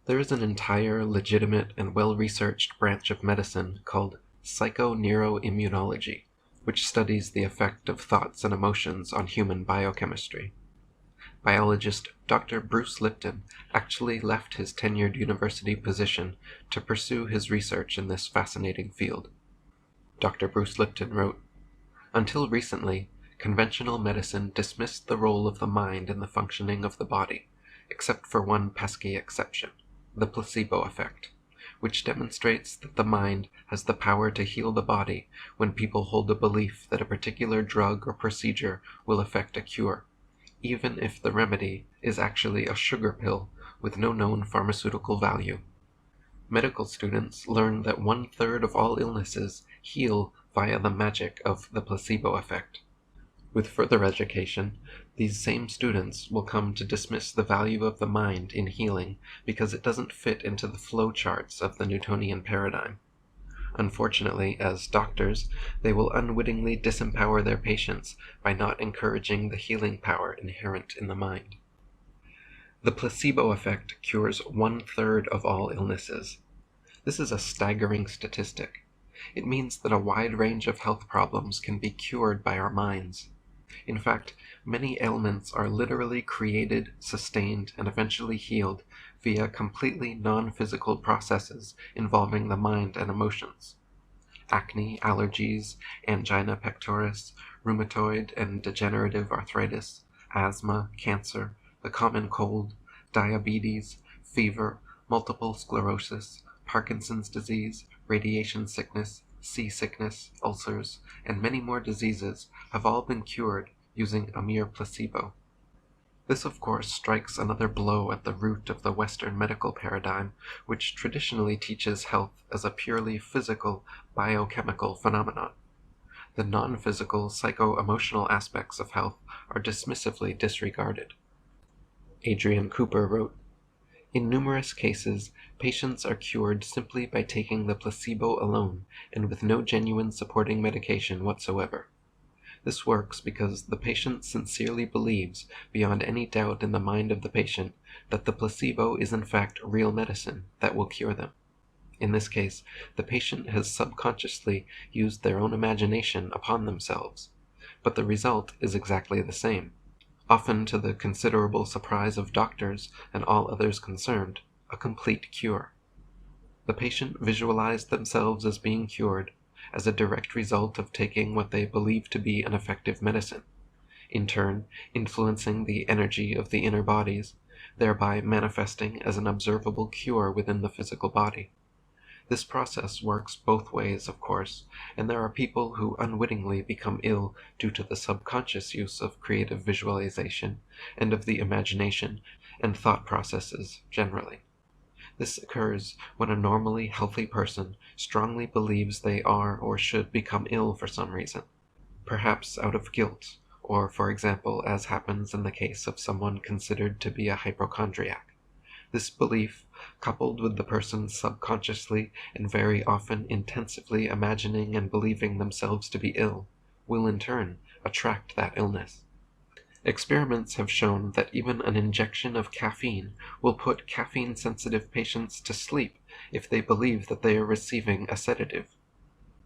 There is an entire, legitimate, and well-researched branch of medicine called psychoneuroimmunology, which studies the effect of thoughts and emotions on human biochemistry. Biologist Dr. Bruce Lipton actually left his tenured university position to pursue his research in this fascinating field. Dr. Bruce Lipton wrote, "Until recently, conventional medicine dismissed the role of the mind in the functioning of the body, except for one pesky exception, the placebo effect, which demonstrates that the mind has the power to heal the body when people hold a belief that a particular drug or procedure will effect a cure, even if the remedy is actually a sugar pill with no known pharmaceutical value. Medical students learn that 1/3 of all illnesses heal via the magic of the placebo effect. With further education, these same students will come to dismiss the value of the mind in healing because it doesn't fit into the flow charts of the Newtonian paradigm. Unfortunately, as doctors, they will unwittingly disempower their patients by not encouraging the healing power inherent in the mind. The placebo effect cures 1/3 of all illnesses. This is a staggering statistic. It means that a wide range of health problems can be cured by our minds. In fact, many ailments are literally created, sustained, and eventually healed via completely non-physical processes involving the mind and emotions. Acne, allergies, angina pectoris, rheumatoid and degenerative arthritis, asthma, cancer, the common cold, diabetes, fever, multiple sclerosis, Parkinson's disease, radiation sickness, seasickness, ulcers, and many more diseases have all been cured using a mere placebo. This, of course, strikes another blow at the root of the Western medical paradigm, which traditionally teaches health as a purely physical, biochemical phenomenon. The non-physical, psycho-emotional aspects of health are dismissively disregarded. Adrian Cooper wrote, "In numerous cases, patients are cured simply by taking the placebo alone and with no genuine supporting medication whatsoever. This works because the patient sincerely believes, beyond any doubt in the mind of the patient, that the placebo is in fact real medicine that will cure them. In this case, the patient has subconsciously used their own imagination upon themselves, but the result is exactly the same. Often to the considerable surprise of doctors and all others concerned, a complete cure. The patient visualized themselves as being cured, as a direct result of taking what they believe to be an effective medicine, in turn influencing the energy of the inner bodies, thereby manifesting as an observable cure within the physical body. This process works both ways, of course, and there are people who unwittingly become ill due to the subconscious use of creative visualization and of the imagination and thought processes generally. This occurs when a normally healthy person strongly believes they are or should become ill for some reason, perhaps out of guilt, or, for example, as happens in the case of someone considered to be a hypochondriac. This belief, coupled with the person subconsciously and very often intensively imagining and believing themselves to be ill, will in turn attract that illness. Experiments have shown that even an injection of caffeine will put caffeine-sensitive patients to sleep if they believe that they are receiving a sedative.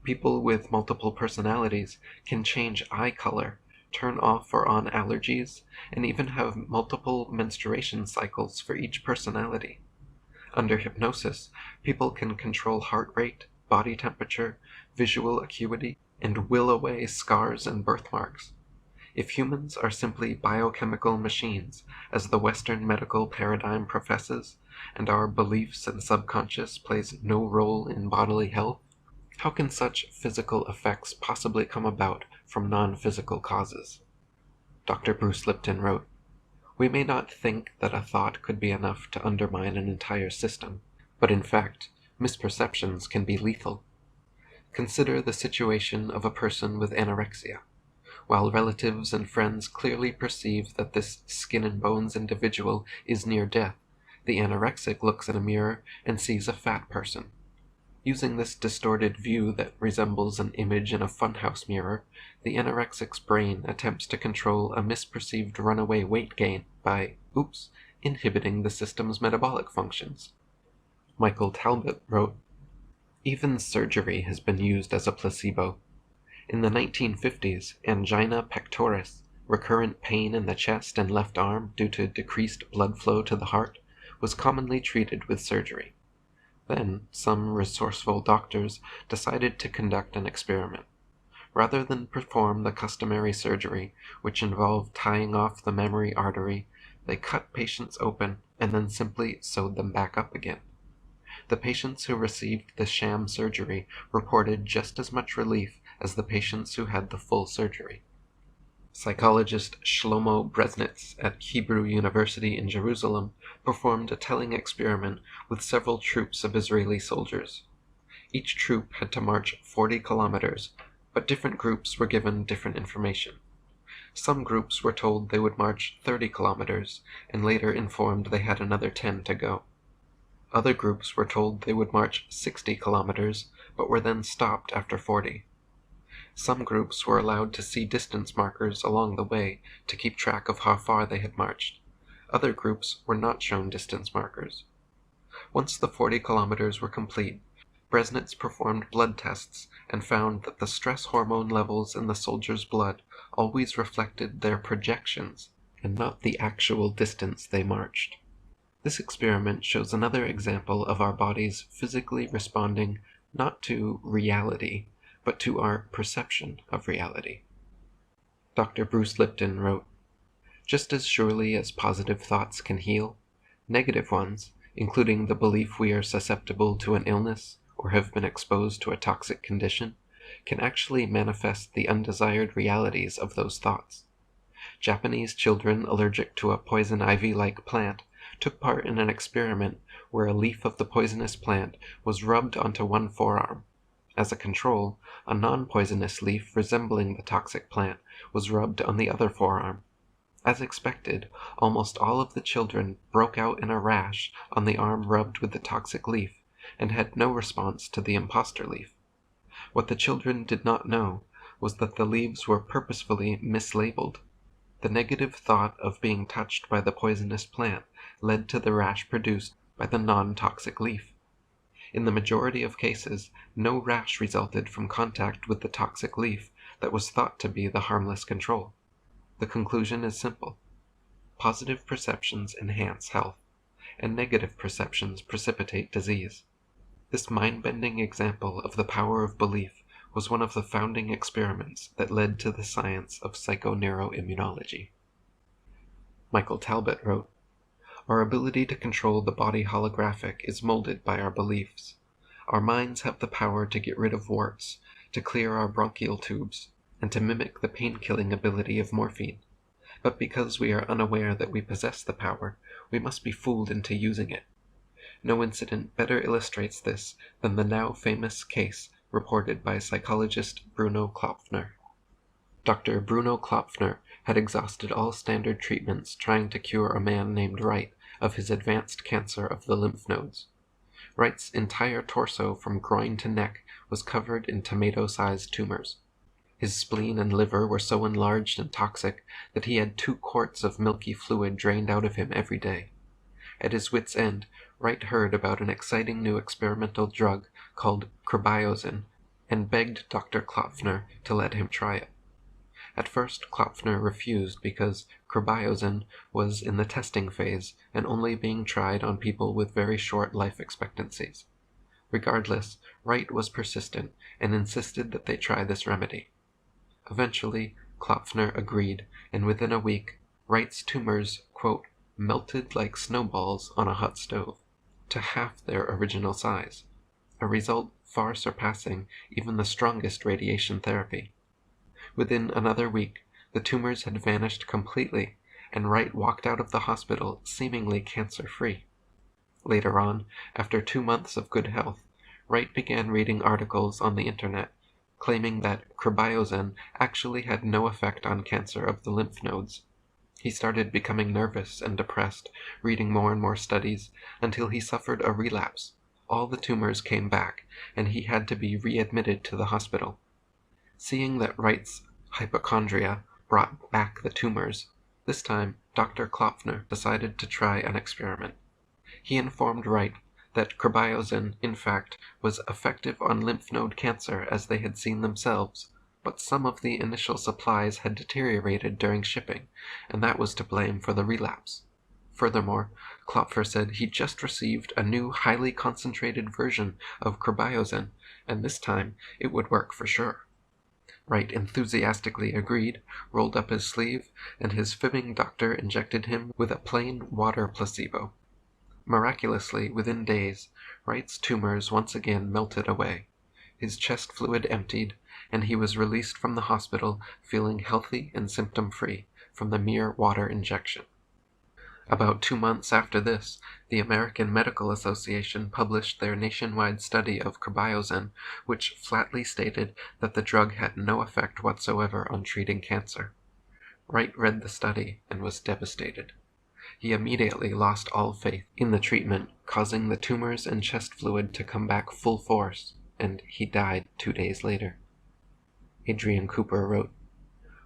People with multiple personalities can change eye color, turn off or on allergies, and even have multiple menstruation cycles for each personality. Under hypnosis, people can control heart rate, body temperature, visual acuity, and will away scars and birthmarks. If humans are simply biochemical machines, as the Western medical paradigm professes, and our beliefs and subconscious plays no role in bodily health, how can such physical effects possibly come about from non-physical causes?" Dr. Bruce Lipton wrote, "We may not think that a thought could be enough to undermine an entire system, but in fact, misperceptions can be lethal. Consider the situation of a person with anorexia. While relatives and friends clearly perceive that this skin-and-bones individual is near death, the anorexic looks in a mirror and sees a fat person. Using this distorted view that resembles an image in a funhouse mirror, the anorexic's brain attempts to control a misperceived runaway weight gain by, inhibiting the system's metabolic functions. Michael Talbot wrote, "Even surgery has been used as a placebo. In the 1950s, angina pectoris, recurrent pain in the chest and left arm due to decreased blood flow to the heart, was commonly treated with surgery. Then, some resourceful doctors decided to conduct an experiment. Rather than perform the customary surgery, which involved tying off the memory artery, they cut patients open and then simply sewed them back up again. The patients who received the sham surgery reported just as much relief as the patients who had the full surgery." Psychologist Shlomo Bresnitz at Hebrew University in Jerusalem performed a telling experiment with several troops of Israeli soldiers. Each troop had to march 40 kilometers, but different groups were given different information. Some groups were told they would march 30 kilometers, and later informed they had another 10 to go. Other groups were told they would march 60 kilometers, but were then stopped after 40. Some groups were allowed to see distance markers along the way to keep track of how far they had marched. Other groups were not shown distance markers. Once the 40 kilometers were complete, Bresnitz performed blood tests and found that the stress hormone levels in the soldiers' blood always reflected their projections and not the actual distance they marched. This experiment shows another example of our bodies physically responding not to reality, but to our perception of reality. Dr. Bruce Lipton wrote, "Just as surely as positive thoughts can heal, negative ones, including the belief we are susceptible to an illness or have been exposed to a toxic condition, can actually manifest the undesired realities of those thoughts. Japanese children allergic to a poison ivy-like plant took part in an experiment where a leaf of the poisonous plant was rubbed onto one forearm. As a control, a non-poisonous leaf resembling the toxic plant was rubbed on the other forearm. As expected, almost all of the children broke out in a rash on the arm rubbed with the toxic leaf and had no response to the imposter leaf. What the children did not know was that the leaves were purposefully mislabeled. The negative thought of being touched by the poisonous plant led to the rash produced by the non-toxic leaf. In the majority of cases, no rash resulted from contact with the toxic leaf that was thought to be the harmless control. The conclusion is simple. Positive perceptions enhance health, and negative perceptions precipitate disease. This mind-bending example of the power of belief was one of the founding experiments that led to the science of psychoneuroimmunology." Michael Talbot wrote, "Our ability to control the body holographic is molded by our beliefs. Our minds have the power to get rid of warts, to clear our bronchial tubes, and to mimic the pain-killing ability of morphine. But because we are unaware that we possess the power, we must be fooled into using it. No incident better illustrates this than the now famous case reported by psychologist Bruno Klopfner. Dr. Bruno Klopfner had exhausted all standard treatments trying to cure a man named Wright of his advanced cancer of the lymph nodes. Wright's entire torso from groin to neck was covered in tomato-sized tumors. His spleen and liver were so enlarged and toxic that he had 2 quarts of milky fluid drained out of him every day. At his wit's end, Wright heard about an exciting new experimental drug called Cribiozin and begged Dr. Klopfner to let him try it. At first, Klopfner refused because Cribiozin was in the testing phase and only being tried on people with very short life expectancies. Regardless, Wright was persistent and insisted that they try this remedy. Eventually, Klopfner agreed, and within a week, Wright's tumors, quote, melted like snowballs on a hot stove, to half their original size, a result far surpassing even the strongest radiation therapy. Within another week, the tumors had vanished completely, and Wright walked out of the hospital seemingly cancer-free. Later on, after 2 months of good health, Wright began reading articles on the internet claiming that Cribiozin actually had no effect on cancer of the lymph nodes. He started becoming nervous and depressed, reading more and more studies, until he suffered a relapse. All the tumors came back, and he had to be readmitted to the hospital. Seeing that Wright's hypochondria brought back the tumors, this time Dr. Klopfner decided to try an experiment. He informed Wright that crybiozin, in fact, was effective on lymph node cancer as they had seen themselves, but some of the initial supplies had deteriorated during shipping, and that was to blame for the relapse. Furthermore, Klopfer said he'd just received a new highly concentrated version of crybiozin, and this time it would work for sure. Wright enthusiastically agreed, rolled up his sleeve, and his fibbing doctor injected him with a plain water placebo. Miraculously, within days, Wright's tumors once again melted away. His chest fluid emptied, and he was released from the hospital feeling healthy and symptom-free from the mere water injection. About 2 months after this, the American Medical Association published their nationwide study of crybiozin, which flatly stated that the drug had no effect whatsoever on treating cancer. Wright read the study and was devastated. He immediately lost all faith in the treatment, causing the tumors and chest fluid to come back full force, and he died 2 days later. Adrian Cooper wrote,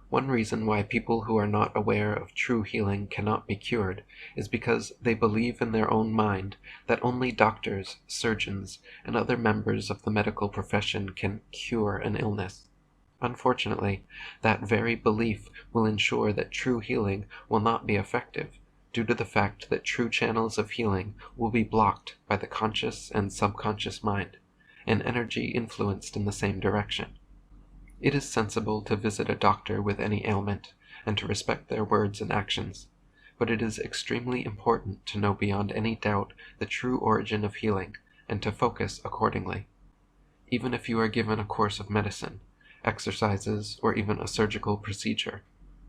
"One reason why people who are not aware of true healing cannot be cured is because they believe in their own mind that only doctors, surgeons, and other members of the medical profession can cure an illness. Unfortunately, that very belief will ensure that true healing will not be effective, due to the fact that true channels of healing will be blocked by the conscious and subconscious mind, an energy influenced in the same direction. It is sensible to visit a doctor with any ailment, and to respect their words and actions, but it is extremely important to know beyond any doubt the true origin of healing, and to focus accordingly. Even if you are given a course of medicine, exercises, or even a surgical procedure,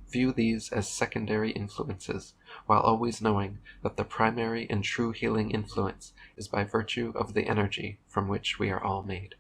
view these as secondary influences, while always knowing that the primary and true healing influence is by virtue of the energy from which we are all made."